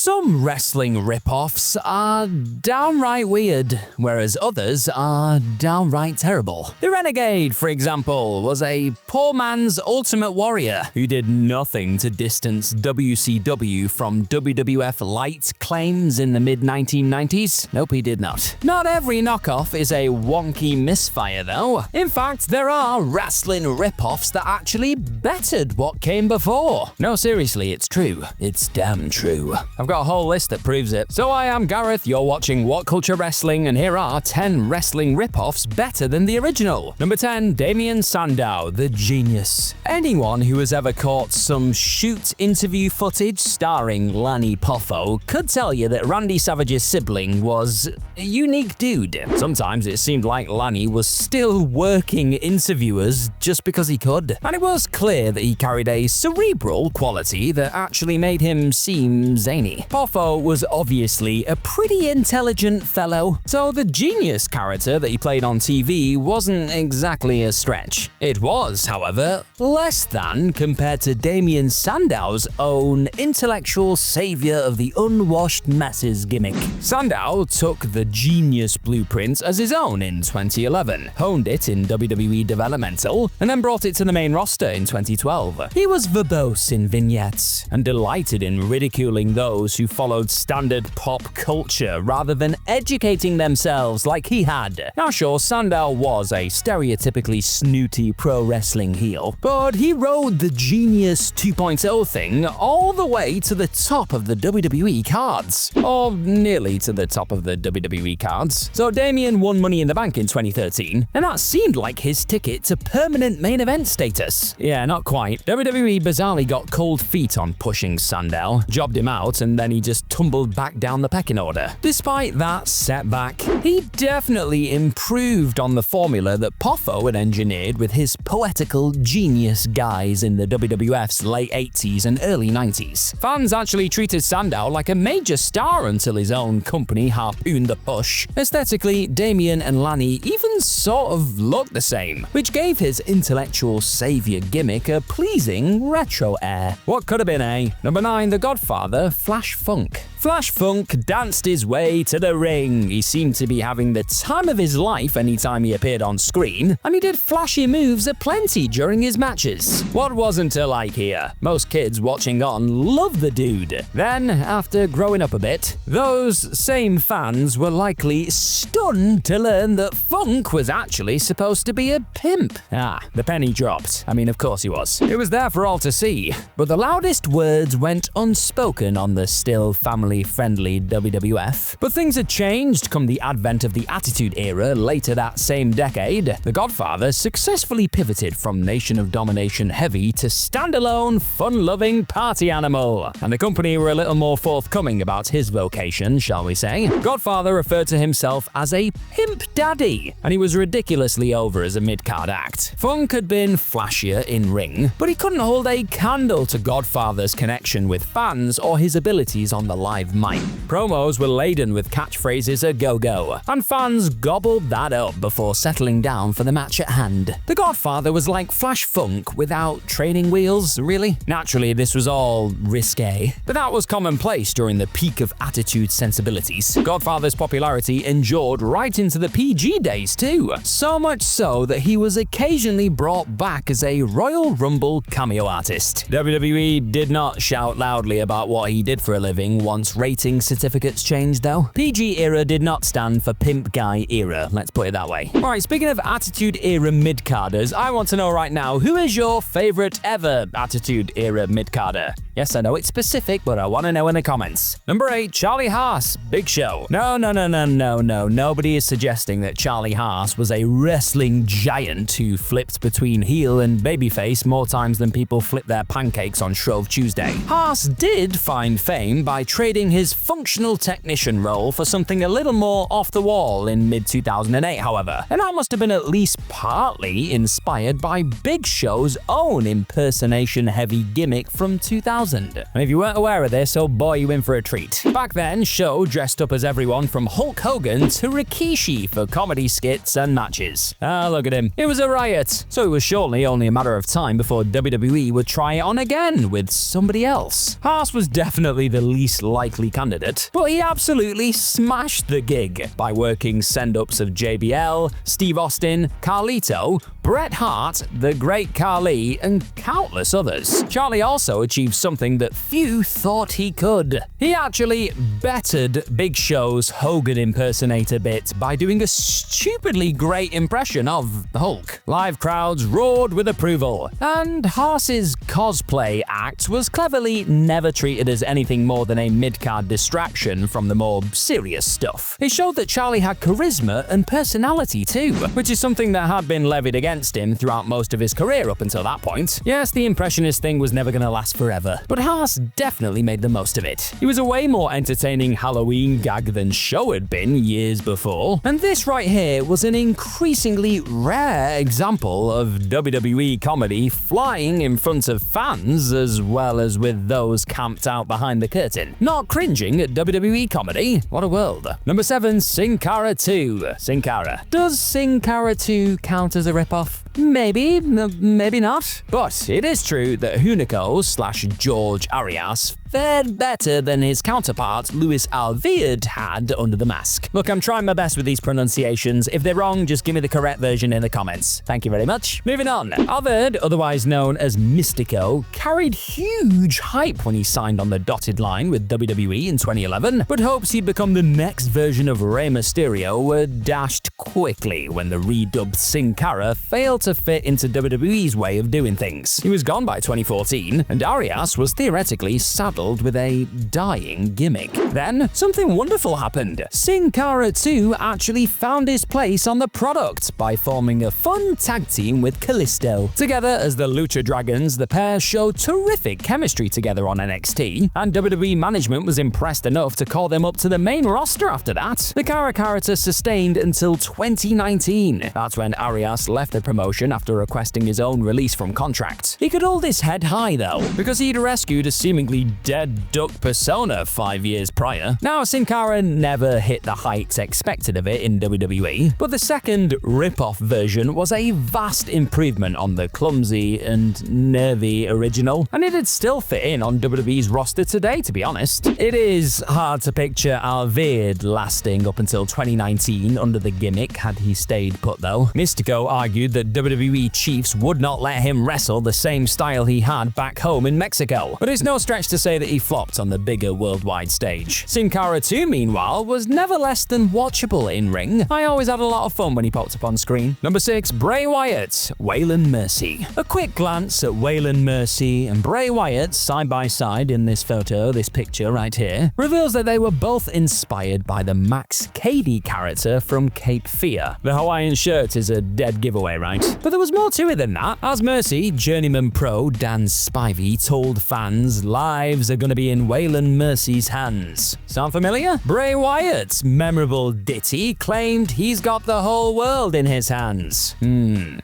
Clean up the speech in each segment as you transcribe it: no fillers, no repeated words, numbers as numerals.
Some wrestling rip-offs are downright weird, whereas others are downright terrible. The Renegade, for example, was a poor man's Ultimate Warrior who did nothing to distance WCW from WWF light claims in the mid-1990s. Nope, he did not. Not every knockoff is a wonky misfire, though. In fact, there are wrestling rip-offs that actually bettered what came before. No, seriously, it's true. It's damn true. I've got a whole list that proves it. So I am Gareth, you're watching What Culture Wrestling, and here are 10 wrestling rip-offs better than the original. Number 10, Damian Sandow, the genius. Anyone who has ever caught some shoot interview footage starring Lanny Poffo could tell you that Randy Savage's sibling was a unique dude. Sometimes it seemed like Lanny was still working interviewers just because he could. And it was clear that he carried a cerebral quality that actually made him seem zany. Poffo was obviously a pretty intelligent fellow, so the genius character that he played on TV wasn't exactly a stretch. It was, however, less than compared to Damian Sandow's own intellectual savior of the unwashed masses gimmick. Sandow took the genius blueprint as his own in 2011, honed it in WWE Developmental, and then brought it to the main roster in 2012. He was verbose in vignettes and delighted in ridiculing those who followed standard pop culture rather than educating themselves like he had. Now sure, Sandow was a stereotypically snooty pro wrestling heel, but he rode the Genius 2.0 thing all the way to the top of the WWE cards. Or nearly to the top of the WWE cards. So Damian won Money in the Bank in 2013, and that seemed like his ticket to permanent main event status. Yeah, not quite. WWE bizarrely got cold feet on pushing Sandow, jobbed him out, and then he just tumbled back down the pecking order. Despite that setback, he definitely improved on the formula that Poffo had engineered with his poetical genius guys in the WWF's late 80s and early 90s. Fans actually treated Sandow like a major star until his own company harpooned the push. Aesthetically, Damian and Lanny even sort of looked the same, which gave his intellectual savior gimmick a pleasing retro air. What could have been, eh? Number 9, The Godfather, Flash Funk. Flash Funk danced his way to the ring. He seemed to be having the time of his life anytime he appeared on screen, and he did flashy moves aplenty during his matches. What wasn't to like here? Most kids watching on loved the dude. Then, after growing up a bit, those same fans were likely stunned to learn that Funk was actually supposed to be a pimp. Ah, the penny dropped. I mean, of course he was. It was there for all to see, but the loudest words went unspoken on the still family-friendly WWF. But things had changed come the advent of the Attitude Era later that same decade. The Godfather successfully pivoted from Nation of Domination heavy to standalone, fun-loving party animal, and the company were a little more forthcoming about his vocation, shall we say. Godfather referred to himself as a pimp daddy, and he was ridiculously over as a mid-card act. Funk had been flashier in ring, but he couldn't hold a candle to Godfather's connection with fans or his abilities on the live mic. Promos were laden with catchphrases a go-go, and fans gobbled that up before settling down for the match at hand. The Godfather was like Flash Funk without training wheels, really. Naturally, this was all risque, but that was commonplace during the peak of Attitude sensibilities. Godfather's popularity endured right into the PG days too, so much so that he was occasionally brought back as a Royal Rumble cameo artist. WWE did not shout loudly about what he did for a living once rating certificates changed though. PG era did not stand for Pimp Guy era, let's put it that way. Alright, speaking of Attitude Era mid-carders, I want to know right now, who is your favorite ever Attitude Era mid-carder? Yes, I know it's specific, but I want to know in the comments. Number 8, Charlie Haas, Big Show. No, nobody is suggesting that Charlie Haas was a wrestling giant who flipped between heel and babyface more times than people flip their pancakes on Shrove Tuesday. Haas did find fame by trading his functional technician role for something a little more off the wall in mid-2008, however, and that must have been at least partly inspired by Big Show's own impersonation-heavy gimmick from 2000. And if you weren't aware of this, oh boy, you in for a treat. Back then, Show dressed up as everyone from Hulk Hogan to Rikishi for comedy skits and matches. Ah, look at him. It was a riot. So it was surely only a matter of time before WWE would try it on again with somebody else. Haas was definitely the the least likely candidate, but he absolutely smashed the gig by working send-ups of JBL, Steve Austin, Carlito, Bret Hart, The Great Khali, and countless others. Charlie also achieved something that few thought he could. He actually bettered Big Show's Hogan impersonator bit by doing a stupidly great impression of the Hulk. Live crowds roared with approval, and Haas's cosplay act was cleverly never treated as anything more than a mid-card distraction from the more serious stuff. It showed that Charlie had charisma and personality too, which is something that had been levied against him throughout most of his career up until that point. Yes, the impressionist thing was never gonna last forever, but Haas definitely made the most of it. He was a way more entertaining Halloween gag than Show had been years before, and this right here was an increasingly rare example of WWE comedy flying in front of fans as well as with those camped out behind the curtain. Not cringing at WWE comedy? What a world. Number 7, Sin Cara 2. Sin Cara. Does Sin Cara 2 count as a ripoff? Maybe, maybe not. But it is true that Hunico/George Arias fared better than his counterpart Luis Alviad had under the mask. Look, I'm trying my best with these pronunciations. If they're wrong, just give me the correct version in the comments. Thank you very much. Moving on. Alviad, otherwise known as Mystico, carried huge hype when he signed on the dotted line with WWE in 2011, but hopes he'd become the next version of Rey Mysterio were dashed quickly when the redubbed Sin Cara failed to fit into WWE's way of doing things. He was gone by 2014, and Arias was theoretically saddled with a dying gimmick. Then, something wonderful happened. Sin Cara 2 actually found his place on the product by forming a fun tag team with Kalisto. Together as the Lucha Dragons, the pair showed terrific chemistry together on NXT, and WWE management was impressed enough to call them up to the main roster after that. The Cara character sustained until 2019. That's when Arias left the promotion after requesting his own release from contract. He could hold his head high though, because he'd rescued a seemingly dead duck persona 5 years prior. Now, Sin Cara never hit the heights expected of it in WWE, but the second rip-off version was a vast improvement on the clumsy and nervy original, and it'd still fit in on WWE's roster today, to be honest. It is hard to picture Alviad lasting up until 2019 under the gimmick had he stayed put though. Mystico argued that WWE chiefs would not let him wrestle the same style he had back home in Mexico, but it's no stretch to say that he flopped on the bigger worldwide stage. Sin Cara 2, meanwhile, was never less than watchable in-ring. I always had a lot of fun when he popped up on screen. Number 6, Bray Wyatt, Waylon Mercy. A quick glance at Waylon Mercy and Bray Wyatt side by side in this photo, this picture right here, reveals that they were both inspired by the Max Cady character from Cape Fear. The Hawaiian shirt is a dead giveaway, right? But there was more to it than that. As Mercy, journeyman pro Dan Spivey told fans, lives are gonna be in Waylon Mercy's hands. Sound familiar? Bray Wyatt's memorable ditty claimed he's got the whole world in his hands.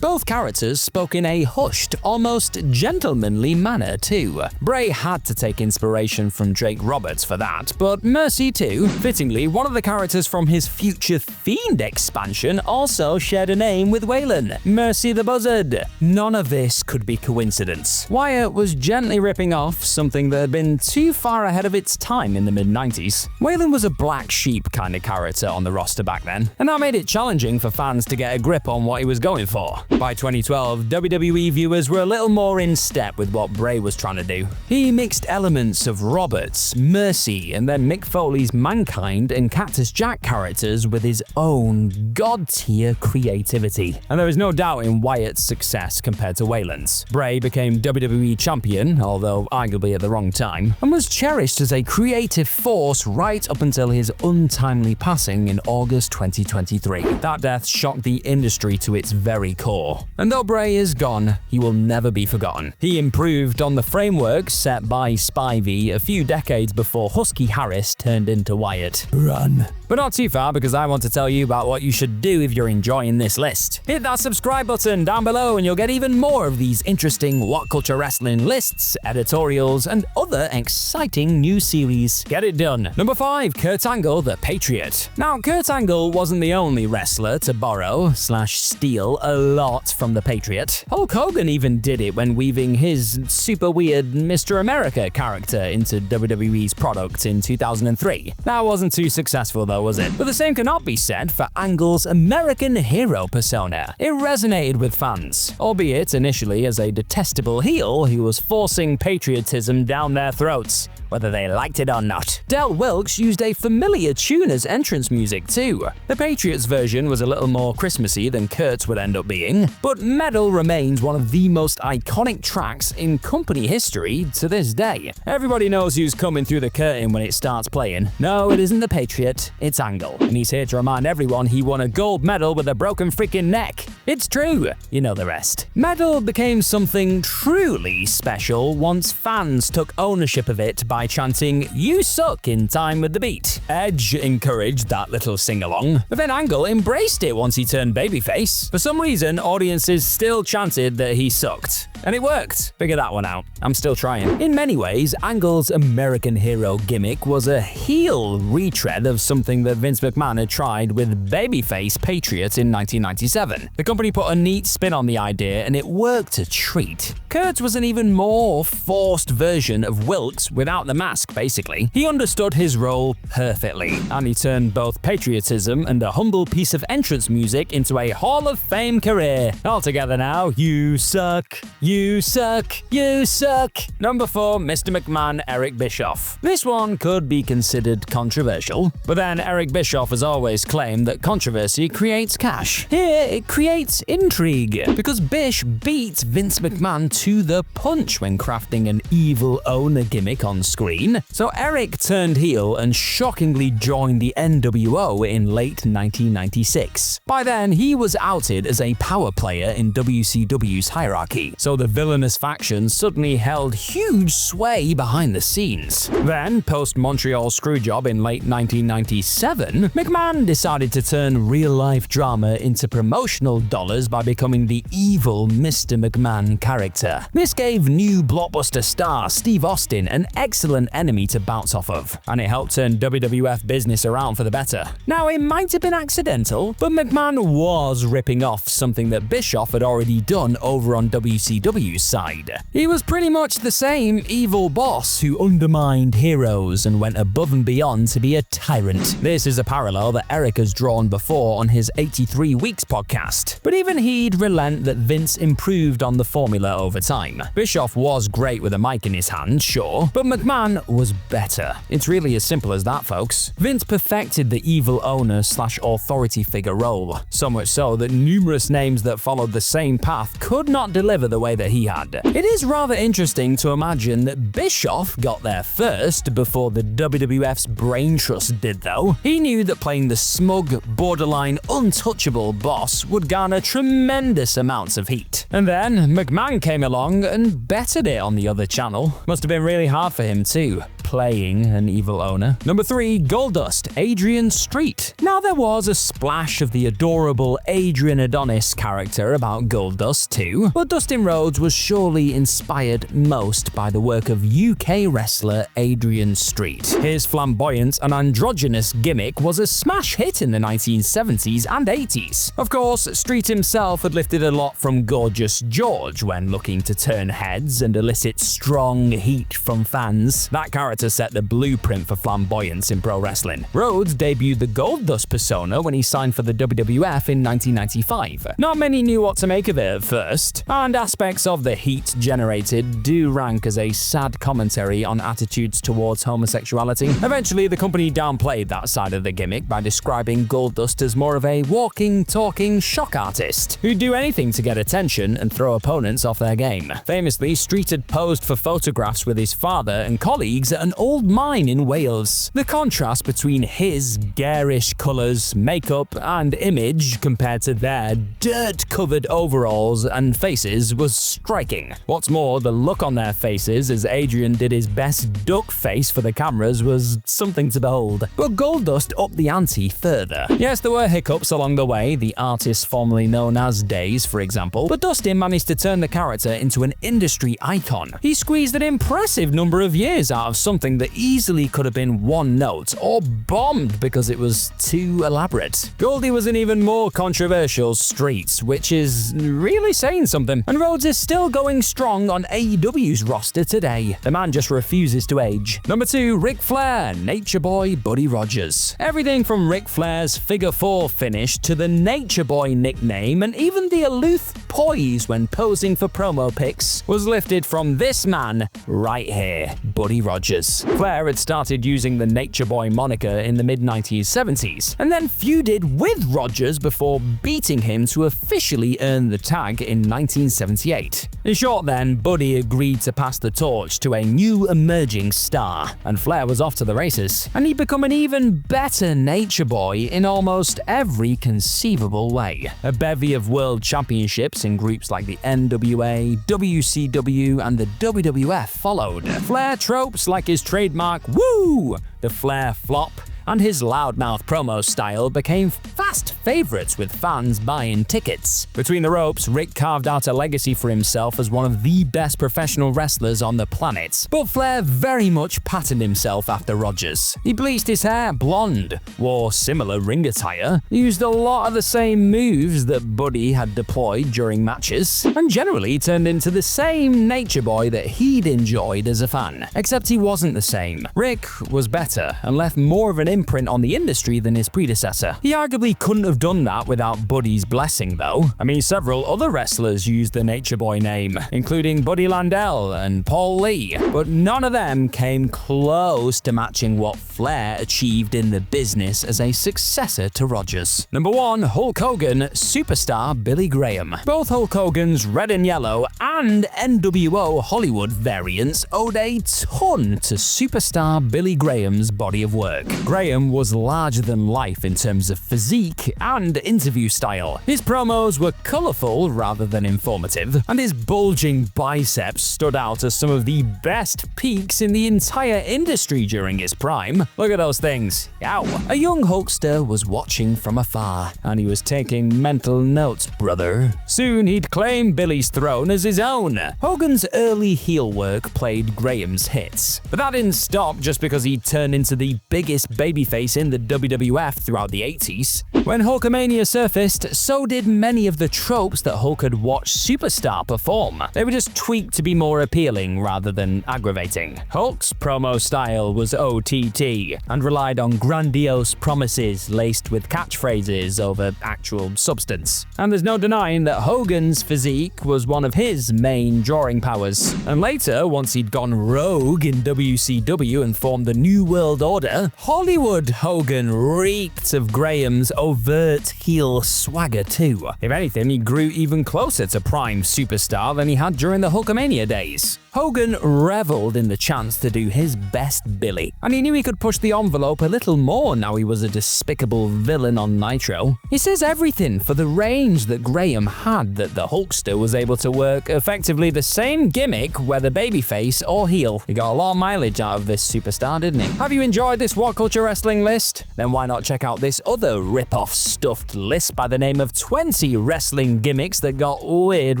Both characters spoke in a hushed, almost gentlemanly manner too. Bray had to take inspiration from Jake Roberts for that, but Mercy too. Fittingly, one of the characters from his Future Fiend expansion also shared a name with Waylon, Mercy the Buzzard. None of this could be coincidence. Wyatt was gently ripping off something that had been too far ahead of its time in the mid-90s. Waylon was a black sheep kind of character on the roster back then, and that made it challenging for fans to get a grip on what he was going for. By 2012, WWE viewers were a little more in step with what Bray was trying to do. He mixed elements of Roberts, Mercy, and then Mick Foley's Mankind and Cactus Jack characters with his own god-tier creativity. And there is no doubt in Wyatt's success compared to Waylon's. Bray became WWE champion, although arguably at the wrong time, and was cherished as a creative force right up until his untimely passing in August 2023. That death shocked the industry to its very core. And though Bray is gone, he will never be forgotten. He improved on the framework set by Spivey a few decades before Husky Harris turned into Wyatt. Run. But not too far, because I want to tell you about what you should do if you're enjoying this list. Hit that subscribe button down below and you'll get even more of these interesting What Culture Wrestling lists, editorials, and other exciting new series. Get it done. Number 5. Kurt Angle, the Patriot. Now, Kurt Angle wasn't the only wrestler to borrow/steal a lot from the Patriot. Hulk Hogan even did it when weaving his super weird Mr. America character into WWE's product in 2003. That wasn't too successful though, was it? But the same cannot be said for Angle's American hero persona. It resonated with fans, albeit initially as a detestable heel who was forcing patriotism down their throats, whether they liked it or not. Del Wilkes used a familiar tune as entrance music too. The Patriots version was a little more Christmassy than Kurt's would end up being, but Medal remains one of the most iconic tracks in company history to this day. Everybody knows who's coming through the curtain when it starts playing. No, it isn't the Patriot, it's Angle. And he's here to remind everyone he won a gold medal with a broken freaking neck. It's true, you know the rest. Medal became something truly special once fans took ownership of it by chanting, "You suck" in time with the beat. Edge encouraged that little sing-along, but then Angle embraced it once he turned babyface. For some reason, audiences still chanted that he sucked. And it worked. Figure that one out. I'm still trying. In many ways, Angle's American hero gimmick was a heel retread of something that Vince McMahon had tried with babyface Patriot in 1997. The company put a neat spin on the idea and it worked a treat. Kurt was an even more forced version of Wilkes without the mask, basically. He understood his role perfectly, and he turned both patriotism and a humble piece of entrance music into a Hall of Fame career. All together now, you suck. You suck, you suck. Number 4, Mr. McMahon, Eric Bischoff. This one could be considered controversial, but then Eric Bischoff has always claimed that controversy creates cash. Here, it creates intrigue, because Bish beat Vince McMahon to the punch when crafting an evil owner gimmick on screen. So Eric turned heel and shockingly joined the NWO in late 1996. By then, he was outed as a power player in WCW's hierarchy, so the villainous faction suddenly held huge sway behind the scenes. Then, post-Montreal Screwjob in late 1997, McMahon decided to turn real-life drama into promotional dollars by becoming the evil Mr. McMahon character. This gave new blockbuster star Steve Austin an excellent enemy to bounce off of, and it helped turn WWF business around for the better. Now, it might have been accidental, but McMahon was ripping off something that Bischoff had already done over on WCW's side. He was pretty much the same evil boss who undermined heroes and went above and beyond to be a tyrant. This is a parallel that Eric has drawn before on his 83 Weeks podcast, but even he'd relent that Vince improved on the formula over time. Bischoff was great with a mic in his hand, sure, but McMahon was better. It's really as simple as that, folks. Vince perfected the evil owner/authority figure role, so much so that numerous names that followed the same path could not deliver the way that he had. It is rather interesting to imagine that Bischoff got there first before the WWF's brain trust did though. He knew that playing the smug, borderline untouchable boss would garner tremendous amounts of heat. And then McMahon came along and bettered it on the other channel. Must have been really hard for him too, playing an evil owner. Number 3, Goldust, Adrien Street. Now there was a splash of the adorable Adrian Adonis character about Goldust too, but Dustin Rhodes was surely inspired most by the work of UK wrestler Adrien Street. His flamboyant and androgynous gimmick was a smash hit in the 1970s and 80s. Of course, Street himself had lifted a lot from Gorgeous George when looking to turn heads and elicit strong heat from fans. That character set the blueprint for flamboyance in pro wrestling. Rhodes debuted the Goldust persona when he signed for the WWF in 1995. Not many knew what to make of it at first, and aspects of the heat generated do rank as a sad commentary on attitudes towards homosexuality. Eventually, the company downplayed that side of the gimmick by describing Goldust as more of a walking, talking shock artist who'd do anything to get attention and throw opponents off their game. Famously, Street had posed for photographs with his father and colleagues at an an old mine in Wales. The contrast between his garish colours, makeup, and image compared to their dirt-covered overalls and faces was striking. What's more, the look on their faces as Adrien did his best duck face for the cameras was something to behold. But Goldust upped the ante further. Yes, there were hiccups along the way, the artist formerly known as Days, for example, but Dustin managed to turn the character into an industry icon. He squeezed an impressive number of years out of something that easily could have been one note, or bombed because it was too elaborate. Goldie was in even more controversial streets, which is really saying something, and Rhodes is still going strong on AEW's roster today. The man just refuses to age. Number 2, Ric Flair, Nature Boy Buddy Rogers. Everything from Ric Flair's Figure 4 finish to the Nature Boy nickname and even the aloof poise when posing for promo pics was lifted from this man right here, Buddy Rogers. Flair had started using the Nature Boy moniker in the mid-1970s and then feuded with Rogers before beating him to officially earn the tag in 1978. In short then, Buddy agreed to pass the torch to a new emerging star, and Flair was off to the races, and he'd become an even better Nature Boy in almost every conceivable way. A bevy of world championships in groups like the NWA, WCW, and the WWF followed. Flair tropes like his trademark "woo," the Flair flop, and his loudmouth promo style became fast favorites with fans buying tickets. Between the ropes, Rick carved out a legacy for himself as one of the best professional wrestlers on the planet. But Flair very much patterned himself after Rogers. He bleached his hair blonde, wore similar ring attire, used a lot of the same moves that Buddy had deployed during matches, and generally turned into the same Nature Boy that he'd enjoyed as a fan. Except he wasn't the same. Rick was better and left more of an imprint on the industry than his predecessor. He arguably couldn't have done that without Buddy's blessing, though. I mean, several other wrestlers used the Nature Boy name, including Buddy Landel and Paul Lee, but none of them came close to matching what Flair achieved in the business as a successor to Rogers. Number 1, Hulk Hogan, Superstar Billy Graham. Both Hulk Hogan's Red and Yellow and NWO Hollywood variants owed a ton to Superstar Billy Graham's body of work. Graham was larger than life in terms of physique and interview style. His promos were colourful rather than informative, and his bulging biceps stood out as some of the best peaks in the entire industry during his prime. Look at those things. Yow. A young Hulkster was watching from afar, and he was taking mental notes, brother. Soon he'd claim Billy's throne as his own. Hogan's early heel work played Graham's hits, but that didn't stop just because he turned into the biggest babyface in the WWF throughout the 80s. When Hulkamania surfaced, so did many of the tropes that Hulk had watched Superstar perform. They were just tweaked to be more appealing rather than aggravating. Hulk's promo style was OTT and relied on grandiose promises laced with catchphrases over actual substance. And there's no denying that Hogan's physique was one of his main drawing powers. And later, once he'd gone rogue in WCW and formed the New World Order, Hollywood Hogan reeked of Graham's overt heel swagger too. If anything, he grew even closer to prime Superstar than he had during the Hulkamania days. Hogan reveled in the chance to do his best Billy, and he knew he could push the envelope a little more now he was a despicable villain on Nitro. He says everything for the range that Graham had that the Hulkster was able to work effectively the same gimmick whether babyface or heel. He got a lot of mileage out of this Superstar, didn't he? Have you enjoyed this What Culture Wrestling list? Then why not check out this other rip-off stuffed list by the name of 20 wrestling gimmicks that got weird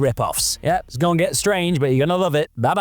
rip-offs. Yep, it's gonna get strange, but you're gonna love it. Bye-bye.